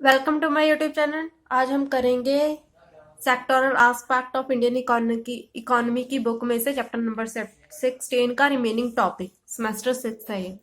Welcome to my YouTube channel. आज हम करेंगे sectoral aspect of Indian economy की बुक में से चैप्टर नंबर 16 का रिमेनिंग टॉपिक। सेमेस्टर 6 है ये।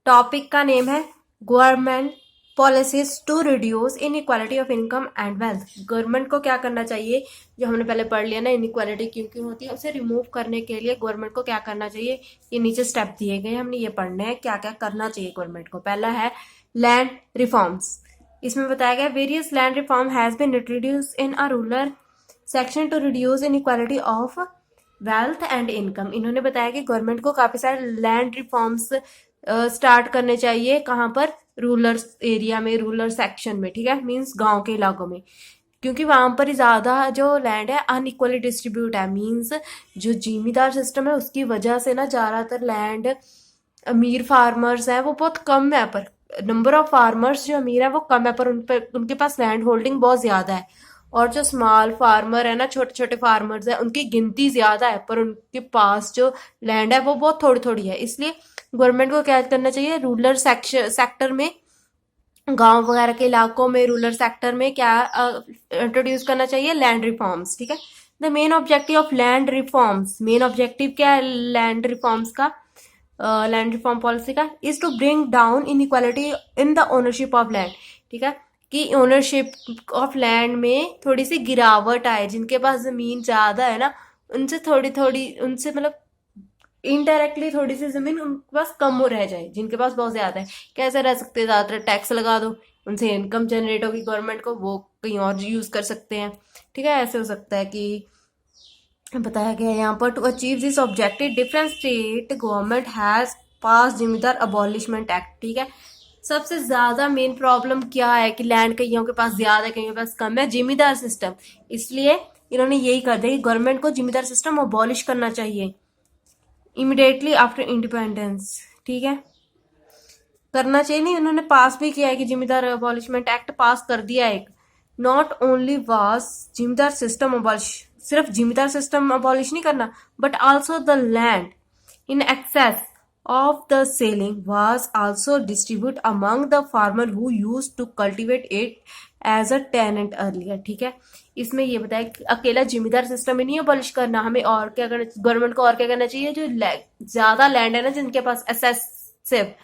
टॉपिक का नेम है government policies to reduce inequality of income and wealth. Government को क्या करना चाहिए, जो हमने पहले पढ़ लिया ना, इनइक्वालिटी क्यों क्यों होती है, उसे रिमूव करने के लिए गवर्नमेंट को क्या करना चाहिए। ये नीचे स्टेप दिए गए, हमने ये पढ़ने हैं क्या क्या करना चाहिए गवर्नमेंट को। पहला है लैंड रिफॉर्म्स। इसमें बताया गया various land reform has been introduce in a rural section to reduce inequality of wealth and income. इन्होंने बताया कि गवर्नमेंट को काफी सारे लैंड रिफॉर्म्स स्टार्ट करने चाहिए। कहाँ पर? रूरल एरिया में, रूरल सेक्शन में, ठीक है, मीन्स गांव के इलाकों में, क्योंकि वहां पर ज्यादा जो लैंड है अनइक्वली डिस्ट्रीब्यूट है। मीन्स जो जिमीदार सिस्टम है उसकी वजह से ना ज्यादातर लैंड अमीर फार्मर्स हैं वो बहुत कम है, पर नंबर ऑफ फार्मर्स जो अमीर है वो कम है, पर उनके पास लैंड होल्डिंग बहुत ज्यादा है। और जो स्मॉल फार्मर है ना, छोटे छोटे फार्मर्स है, उनकी गिनती ज्यादा है पर उनके पास जो लैंड है वो बहुत थोड़ी थोड़ी है। इसलिए गवर्नमेंट को क्या करना चाहिए, रूरल सेक्टर में, गांव वगैरह के इलाकों में, रूरल सेक्टर में क्या इंट्रोड्यूस करना चाहिए, लैंड रिफॉर्म्स। ठीक है। The main objective of land reforms, main objective क्या है लैंड रिफॉर्म्स का, लैंड रिफॉर्म पॉलिसी का, is to bring down inequality in the ownership of land. ठीक है, कि ओनरशिप ऑफ लैंड में थोड़ी सी गिरावट आए। जिनके पास जमीन ज्यादा है ना, उनसे थोड़ी थोड़ी, उनसे मतलब इनडायरेक्टली थोड़ी सी जमीन उनके पास कम हो रह जाए। जिनके पास बहुत ज्यादा है कैसे रह सकते हैं, ज्यादातर टैक्स लगा दो, उनसे इनकम जनरेट होगी गवर्नमेंट को, वो कहीं और यूज कर सकते हैं। ठीक है, ऐसे हो सकता है कि बताया गया है यहाँ पर to achieve this objective different state government has pass zamindari abolishment act. ठीक है, सबसे ज्यादा मेन प्रॉब्लम क्या है कि लैंड कईयों के पास ज्यादा है, कईयों के पास कम है, जिम्मेदार सिस्टम। इसलिए इन्होंने यही कर दिया कि गवर्नमेंट को जिम्मेदार सिस्टम अबॉलिश करना चाहिए इमिडिएटली आफ्टर इंडिपेंडेंस। ठीक है, करना चाहिए नहीं, उन्होंने पास भी किया है कि जिम्मेदार अबॉलिशमेंट एक्ट पास कर दिया है एक। नॉट ओनली वाज जिम्मेदार सिस्टम अबॉलिश, सिर्फ जिम्मेदार सिस्टम अबॉलिश नहीं करना, but also the land in excess of the selling was also distributed among the farmer who used to cultivate it as a tenant earlier। ठीक है, इसमें ये बताया कि अकेला जिम्मेदार सिस्टम ही नहीं अबॉलिश करना, हमें और क्या करना, गवर्नमेंट को और क्या करना चाहिए, जो ज्यादा लैंड है ना, जिनके पास एसेसिव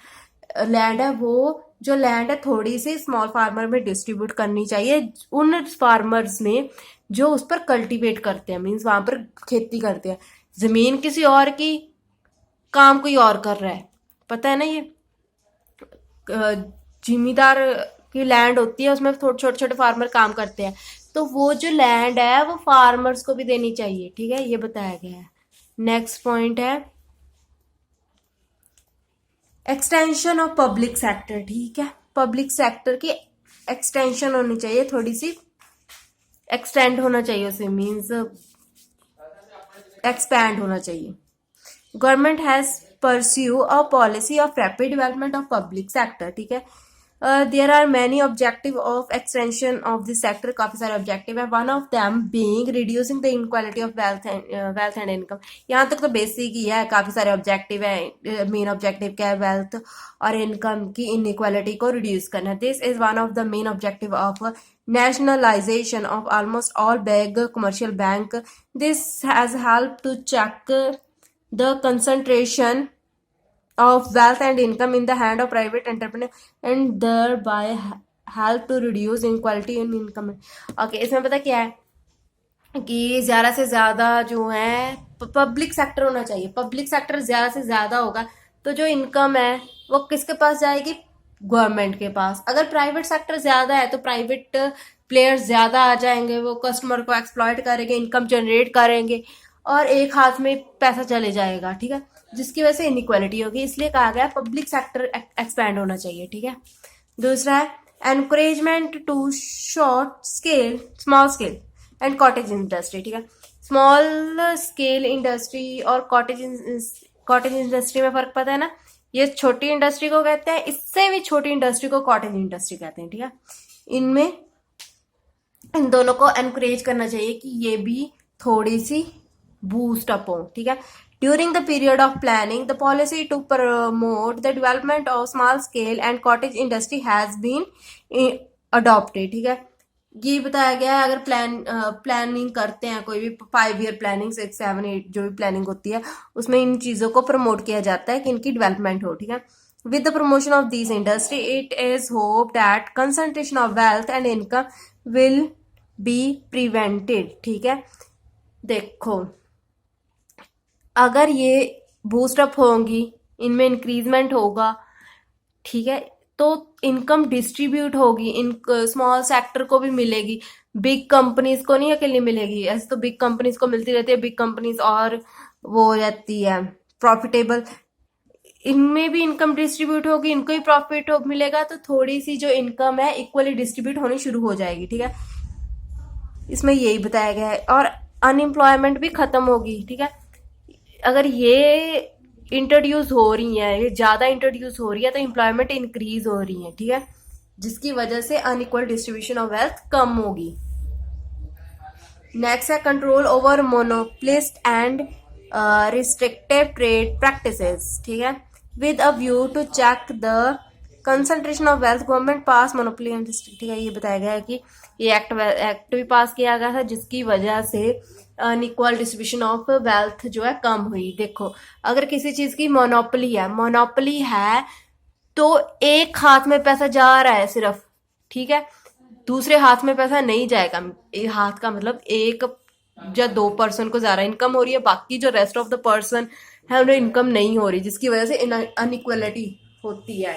लैंड है, वो जो लैंड है थोड़ी सी स्मॉल फार्मर में डिस्ट्रीब्यूट करनी चाहिए, उन फार्मर्स में जो उस पर कल्टीवेट करते हैं, मीन्स वहां पर खेती करते हैं। जमीन किसी और की, काम कोई और कर रहा है, पता है ना। ये जिम्मेदार की लैंड होती है, उसमें थोड़े छोटे छोटे फार्मर काम करते हैं, तो वो जो लैंड है वो फार्मर्स को भी देनी चाहिए। ठीक है, ये बताया गया है। नेक्स्ट पॉइंट है एक्सटेंशन ऑफ पब्लिक सेक्टर। ठीक है, पब्लिक सेक्टर की एक्सटेंशन होनी चाहिए, थोड़ी सी एक्सटेंड होना चाहिए उसे, मीन्स एक्सपैंड होना चाहिए। Government has pursue a policy of rapid development of public sector. ठीक है, there are many objective of extension of this sector, काफी सारे ऑब्जेक्टिव है। One of them being reducing the inequality of wealth and income. यहाँ तक तो basic ही है, काफी सारे ऑब्जेक्टिव है। मेन ऑब्जेक्टिव क्या है, वेल्थ और इनकम की इनइक्वालिटी को रिड्यूस करना। This is one of the main objective of nationalization of almost all big commercial bank. This has helped to check the concentration of wealth and income in the hand of private entrepreneur and thereby help to reduce inequality in income। okay, इसमें पता क्या है कि ज्यादा से ज्यादा जो है पब्लिक सेक्टर होना चाहिए। पब्लिक सेक्टर ज्यादा से ज्यादा होगा तो जो इनकम है वो किसके पास जाएगी, गवर्नमेंट के पास। अगर प्राइवेट सेक्टर ज्यादा है तो प्राइवेट प्लेयर्स ज्यादा आ जाएंगे, वो कस्टमर को एक्सप्लॉइट करेंगे, इनकम जनरेट करेंगे और एक हाथ में पैसा चले जाएगा। ठीक है, जिसकी वजह से इनइक्वालिटी होगी। इसलिए कहा गया पब्लिक सेक्टर एक्सपैंड होना चाहिए। ठीक है, दूसरा है encouragement to short scale, small scale and cottage industry. ठीक है, स्मॉल स्केल इंडस्ट्री और कॉटेज इंडस्ट्री में फर्क पता है ना। ये छोटी इंडस्ट्री को कहते हैं, इससे भी छोटी इंडस्ट्री को कॉटेज इंडस्ट्री कहते हैं। ठीक है, इनमें इन दोनों को एनकरेज करना चाहिए कि ये भी थोड़ी सी बूस्ट अप हो। ठीक है, During the period of planning, the policy to promote the development of small scale and cottage industry has been adopted. ठीक है, ये बताया गया है अगर प्लानिंग करते हैं कोई भी 5 ईयर प्लानिंग 6 7 8 जो भी प्लानिंग होती है उसमें इन चीज़ों को प्रमोट किया जाता है कि इनकी डेवलपमेंट हो. ठीक है, with the promotion of these industry it is hoped that concentration of wealth and income will be prevented. ठीक है, देखो अगर ये बूस्टअप होंगी, इनमें इंक्रीजमेंट होगा, ठीक है, तो इनकम डिस्ट्रीब्यूट होगी, इन स्मॉल सेक्टर को भी मिलेगी, बिग कंपनीज को नहीं अकेले मिलेगी. ऐसे तो बिग कंपनीज को मिलती रहती है, बिग कंपनीज और वो हो जाती है प्रॉफिटेबल, इनमें भी इनकम डिस्ट्रीब्यूट होगी, इनको ही प्रॉफिट मिलेगा, तो थोड़ी सी जो इनकम है इक्वली डिस्ट्रीब्यूट होनी शुरू हो जाएगी. ठीक है, इसमें यही बताया गया है. और अनएम्प्लॉयमेंट भी खत्म होगी. ठीक है, अगर ये इंट्रोड्यूस हो रही है, ये ज़्यादा इंट्रोड्यूस हो रही है तो एम्प्लॉयमेंट इंक्रीज हो रही है. ठीक है, जिसकी वजह से अनइक्वल डिस्ट्रीब्यूशन ऑफ वेल्थ कम होगी. नेक्स्ट है control over monopolist and restrictive trade practices. ठीक है, with a view to check the concentration of wealth government pass monopoly and restrict. ठीक है, ये बताया गया है कि ये एक्ट भी पास किया गया था जिसकी वजह से अनइक्वल डिस्ट्रीब्यूशन ऑफ वेल्थ जो है कम हुई. देखो अगर किसी चीज की मोनोपोली है तो एक हाथ में पैसा जा रहा है सिर्फ. ठीक है, दूसरे हाथ में पैसा नहीं जाएगा. हाथ का मतलब एक या 2 पर्सन को ज्यादा इनकम हो रही है, बाकी जो रेस्ट ऑफ द पर्सन है उन्हें इनकम नहीं हो रही, जिसकी वजह से अनइक्वलिटी होती है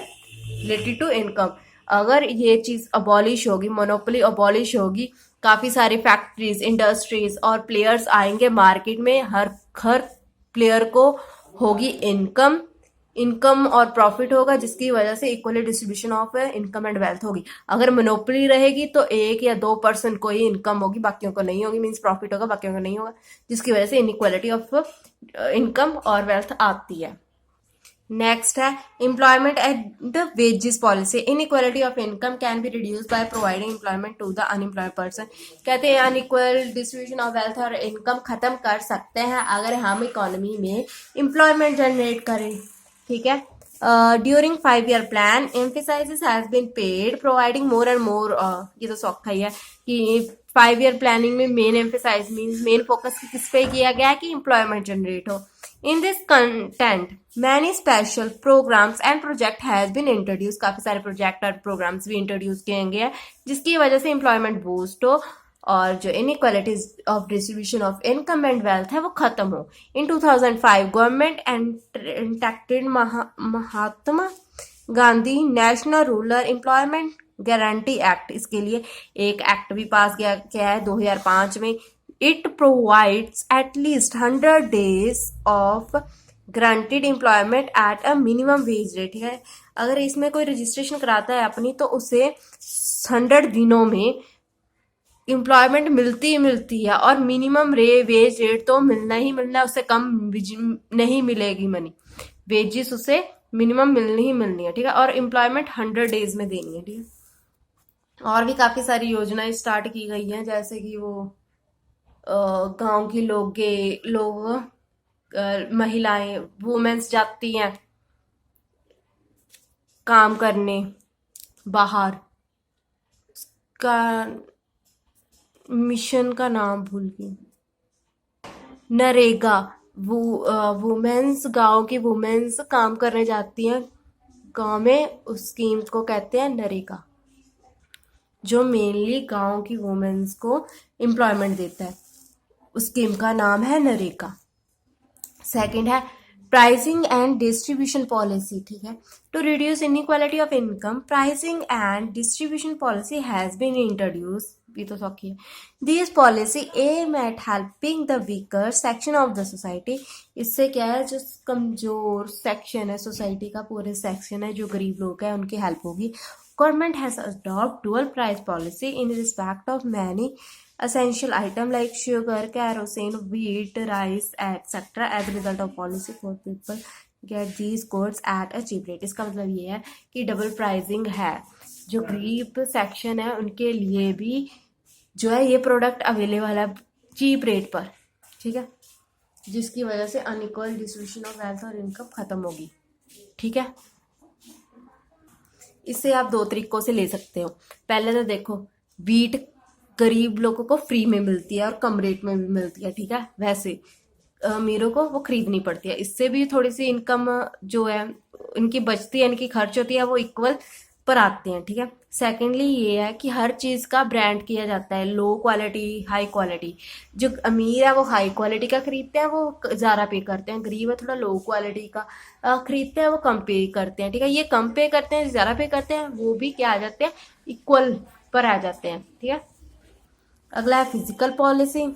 रिलेटेड टू इनकम. अगर ये चीज अबॉलिश होगी, मोनोपोली अबॉलिश होगी, काफी सारी फैक्ट्रीज, इंडस्ट्रीज और प्लेयर्स आएंगे मार्केट में, हर प्लेयर को होगी इनकम और प्रॉफिट होगा, जिसकी वजह से equally distribution of income and wealth होगी. अगर मोनोपोली रहेगी तो 1 या 2 पर्सन को ही इनकम होगी, बाकियों को नहीं होगी, मीन्स प्रॉफिट होगा, बाकियों को नहीं होगा, जिसकी वजह से इनइक्वालिटी ऑफ इनकम और वेल्थ आती है. नेक्स्ट है employment and wages policy. Inequality of income can be reduce by providing employment to the unemployed person. कहते हैं अनइक्वल डिस्ट्रीब्यूशन ऑफ वेल्थ और इनकम खत्म कर सकते हैं अगर हम इकोनॉमी में एम्प्लॉयमेंट जनरेट करें. ठीक है, during 5 year plan emphasis has been paid providing more and more. ये तो सौखा ही है कि 5 ईयर प्लानिंग में main emphasize means main focus किस पे किया गया है कि एम्प्लॉयमेंट जनरेट हो. In this content, many special programs and project has been introduced. काफी सारे प्रोजेक्ट और प्रोग्राम्स भी इंट्रोड्यूस किए गए हैं जिसकी वजह से एम्प्लॉयमेंट बूस्ट हो और जो inequalities of distribution of income and wealth है वो खत्म हो. In 2005 government enacted Mahatma Gandhi national rural employment guarantee act. इसके लिए एक एक्ट भी पास किया है 2005 में. It provides at least 100 days of guaranteed employment at a minimum wage rate. है, अगर इसमें कोई रजिस्ट्रेशन कराता है अपनी तो उसे 100 दिनों में एम्प्लॉयमेंट मिलती है और मिनिमम वेज रेट तो मिलना ही मिलना है, उससे कम नहीं मिलेगी मनी. वेजेस उसे मिनिमम मिलनी ही मिलनी है. ठीक है, और एम्प्लॉयमेंट 100 डेज में देनी है. ठीक है, और भी काफी सारी योजनाएं स्टार्ट की गई हैं जैसे कि वो गांव की लोग महिलाएं वुमेन्स जाती हैं काम करने बाहर. का मिशन का नाम भूल गई. नरेगा. वुमेन्स, गांव की वुमेन्स काम करने जाती हैं गांव में, उस स्कीम को कहते हैं नरेगा, जो मेनली गांव की वुमेन्स को एम्प्लॉयमेंट देता है. उस स्कीम का नाम है नरेगा. सेकंड है प्राइसिंग एंड डिस्ट्रीब्यूशन पॉलिसी. ठीक है, to reduce inequality of income pricing and distribution policy has been introduce. ये तो सौखी है. This policy aim at helping the weaker section of the society. इससे क्या है, जो कमजोर सेक्शन है सोसाइटी का, पूरे सेक्शन है जो गरीब लोग हैं, उनकी हेल्प होगी. Government has adopted dual price policy in respect of many essential items like sugar, kerosene, wheat, rice, etc. As a result of policy for people get these goods at a cheap rate. इसका मतलब ये है कि double pricing है, जो गरीब section है उनके लिए भी जो है ये प्रोडक्ट अवेलेबल है चीप रेट पर. ठीक है, जिसकी वजह से अनइक्वल डिस्ट्रीब्यूशन ऑफ वेल्थ और इनकम खत्म होगी। ठीक है, इससे आप दो तरीकों से ले सकते हो। पहले तो देखो, वीट गरीब लोगों को फ्री में मिलती है और कम रेट में भी मिलती है। ठीक है, वैसे अमीरों को वो खरीदनी पड़ती है। इससे भी थोड़ी सी इनकम जो है इनकी बचती है, इनकी खर्च होती है, वो इक्वल पर आते हैं। ठीक है, सेकेंडली ये है कि हर चीज़ का ब्रांड किया जाता है, लो क्वालिटी हाई क्वालिटी। जो अमीर है वो हाई क्वालिटी का खरीदते हैं, वो ज़्यादा पे करते हैं। गरीब है थोड़ा लो क्वालिटी का खरीदते हैं, वो कम पे करते हैं। ठीक है, ये कम पे करते हैं, ज़्यादा पे करते हैं, वो भी क्या आ जाते हैं, इक्वल पर आ जाते हैं। ठीक है, अगला है physical policy.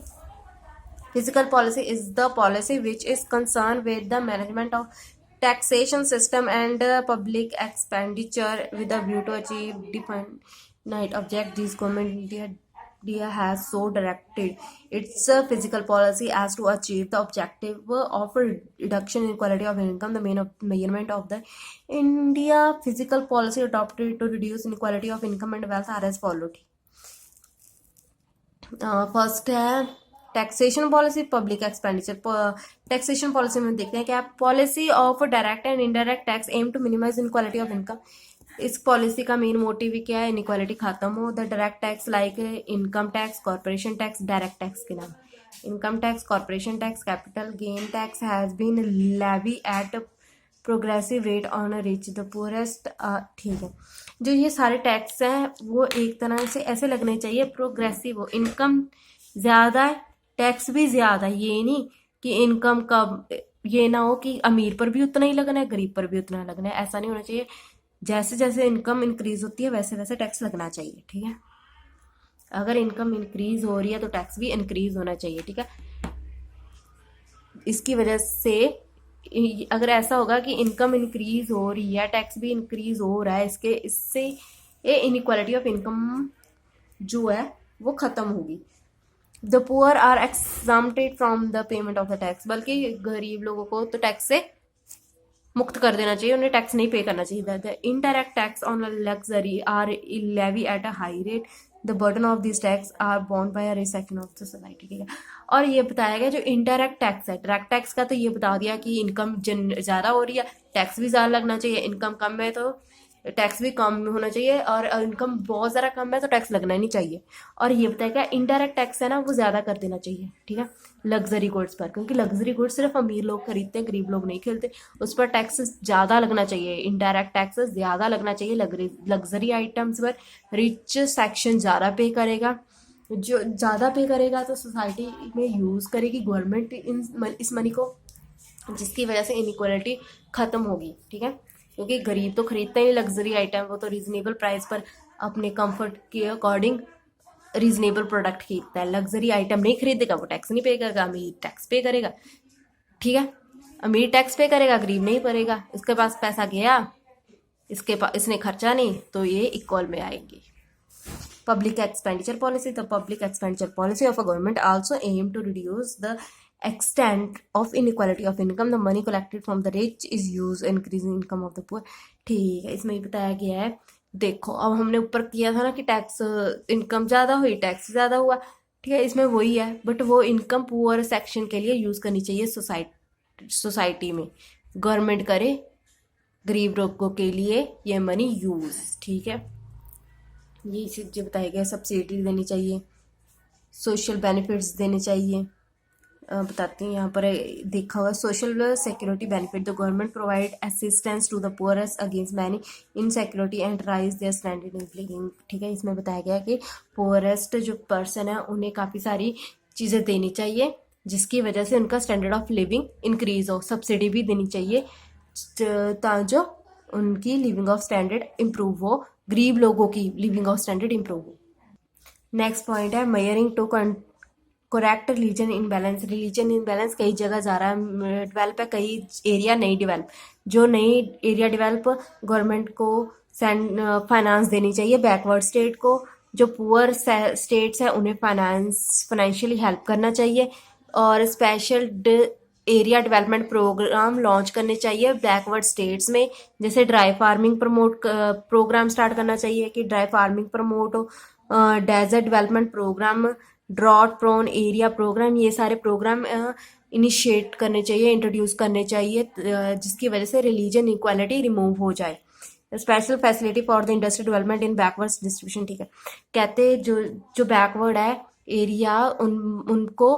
Fiscal policy is the policy which is concerned with the management of taxation system and public expenditure with a view to achieve definite object. This government India has so directed its fiscal policy as to achieve the objective of reduction in quality of income. The main measurement of the India fiscal policy adopted to reduce inequality of income and wealth are as followed. First है taxation policy, public expenditure. Taxation policy में देखते हैं क्या, policy of direct and indirect tax aim to minimise inequality of income. इस policy का main motive ही क्या है, इनक्वालिटी खत्म हो। The direct tax like income tax, corporation tax, direct tax के नाम income tax, corporation tax, capital gain tax has been levy at progressive rate on rich the poorest. ठीक है, जो ये सारे टैक्स हैं वो एक तरह से ऐसे लगने चाहिए प्रोग्रेसिव हो। इनकम ज़्यादा है, टैक्स भी ज़्यादा है। ये नहीं कि इनकम का ये ना हो कि अमीर पर भी उतना ही लगना है, गरीब पर भी उतना लगना है, ऐसा नहीं होना चाहिए। जैसे जैसे इनकम इंक्रीज होती है वैसे वैसे टैक्स लगना चाहिए। ठीक है, अगर इनकम इंक्रीज हो रही है तो टैक्स भी इंक्रीज होना चाहिए। ठीक है, इसकी वजह से अगर ऐसा होगा कि इनकम इंक्रीज हो रही है, टैक्स भी इंक्रीज हो रहा है, इससे ये इनइक्वालिटी ऑफ इनकम जो है वो खत्म होगी। The poor are exempted from the payment of the tax, बल्कि गरीब लोगों को तो टैक्स से मुक्त कर देना चाहिए, उन्हें टैक्स नहीं पे करना चाहिए। The indirect tax on luxury are levy at a high rate, the burden of this tax are बॉन्ड by a section of the society. ठीक है, और ये बताया गया जो इनडायरेक्ट टैक्स है, डायरेक्ट टैक्स का तो ये बता दिया कि इनकम ज़्यादा हो रही है टैक्स भी ज़्यादा लगना चाहिए, इनकम कम है तो टैक्स भी कम होना चाहिए, और इनकम बहुत ज़्यादा कम है तो टैक्स लगना ही नहीं चाहिए। और ये बताया गया इनडायरेक्ट टैक्स है ना वो ज़्यादा कर देना चाहिए। ठीक है, लग्जरी गुड्स पर, क्योंकि लग्जरी गुड्स सिर्फ अमीर लोग खरीदते हैं, गरीब लोग नहीं खरीदते, उस पर टैक्स ज़्यादा लगना चाहिए, इनडायरेक्ट टैक्स ज़्यादा लगना चाहिए लग्जरी आइटम्स पर। रिच सेक्शन ज़्यादा पे करेगा, जो ज़्यादा पे करेगा तो सोसाइटी में यूज़ करेगी गवर्नमेंट इस मनी को, जिसकी वजह से इनइक्वालिटी ख़त्म होगी। ठीक है, क्योंकि गरीब तो खरीदते ही लग्जरी आइटम, वो तो रीजनेबल प्राइस पर अपने कंफर्ट के अकॉर्डिंग रीजनेबल प्रोडक्ट खरीदता है। लग्जरी आइटम नहीं खरीदेगा वो टैक्स नहीं पे करेगा, अमीर टैक्स पे करेगा। ठीक है, अमीर टैक्स पे करेगा, गरीब नहीं करेगा। इसके पास पैसा गया, इसने खर्चा नहीं, तो ये इक्वल में आएंगे। Public expenditure policy. The public expenditure policy of a government also aim to reduce the extent of inequality of income. The money collected from the rich is used increasing income of the poor. ठीक है, इसमें बताया गया है। देखो, अब हमने ऊपर किया था ना कि टैक्स इनकम ज़्यादा हुई टैक्स ज़्यादा हुआ। ठीक है, इसमें वही है, बट वो इनकम पुअर सेक्शन के लिए यूज़ करनी चाहिए सोसाइटी में। गवर्नमेंट करे गरीब लोगों के लिए ये मनी यूज़। ठीक है, ये जो बताया गया, सब्सिडी देनी चाहिए, सोशल बेनिफिट्स देने चाहिए। बताती हूँ, यहाँ पर देखा हुआ social security benefit. The government provide assistance to the poorest against many insecurity and raise their standard of living. ठीक है, इसमें बताया गया कि पुअरेस्ट जो पर्सन है उन्हें काफ़ी सारी चीज़ें देनी चाहिए जिसकी वजह से उनका स्टैंडर्ड ऑफ लिविंग इंक्रीज हो। सब्सिडी भी देनी चाहिए ताकि उनकी लिविंग ऑफ स्टैंडर्ड इम्प्रूव हो, गरीब लोगों की लिविंग ऑफ स्टैंडर्ड इम्प्रूव हो। नेक्स्ट पॉइंट है measuring to correct religion imbalance. Religion imbalance कई जगह जा रहा है, डेवलप है, कई एरिया नहीं डेवलप। जो नई एरिया डेवलप, गवर्नमेंट को फाइनेंस देनी चाहिए बैकवर्ड स्टेट को। जो पुअर स्टेट्स हैं उन्हें फाइनेंशियली हेल्प करना चाहिए, और special area development programme launch करने चाहिए बैकवर्ड स्टेट्स में। जैसे ड्राई फार्मिंग प्रोग्राम स्टार्ट करना चाहिए कि ड्राई फार्मिंग प्रमोट हो, desert development programme, drought prone area programme, ये सारे प्रोग्राम इनिशिएट करने चाहिए, इंट्रोड्यूस करने चाहिए, जिसकी वजह से रिलीजन इक्वालिटी रिमूव हो जाए। Special facility for the industry development in backward distribution, ठीक है। कहते जो जो बैकवर्ड है एरिया उनको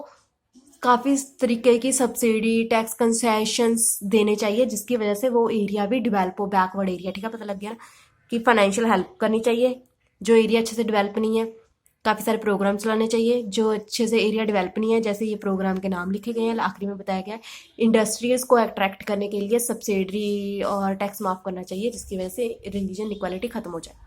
काफ़ी तरीके की सब्सिडी, टैक्स कंसेशंस देने चाहिए, जिसकी वजह से वो एरिया भी डेवलप हो, बैकवर्ड एरिया, ठीक है। पता लग गया ना कि फाइनेंशियल हेल्प करनी चाहिए जो एरिया अच्छे से डेवलप नहीं है, काफ़ी सारे प्रोग्राम चलाने चाहिए जो अच्छे से एरिया डेवलप नहीं है, जैसे ये प्रोग्राम के नाम लिखे गए हैं, आखिरी में बताया गया है। इंडस्ट्रीज को अट्रैक्ट करने के लिए सब्सिडी और टैक्स माफ़ करना चाहिए, जिसकी वजह से रिलीजन इक्वालिटी खत्म हो जाए।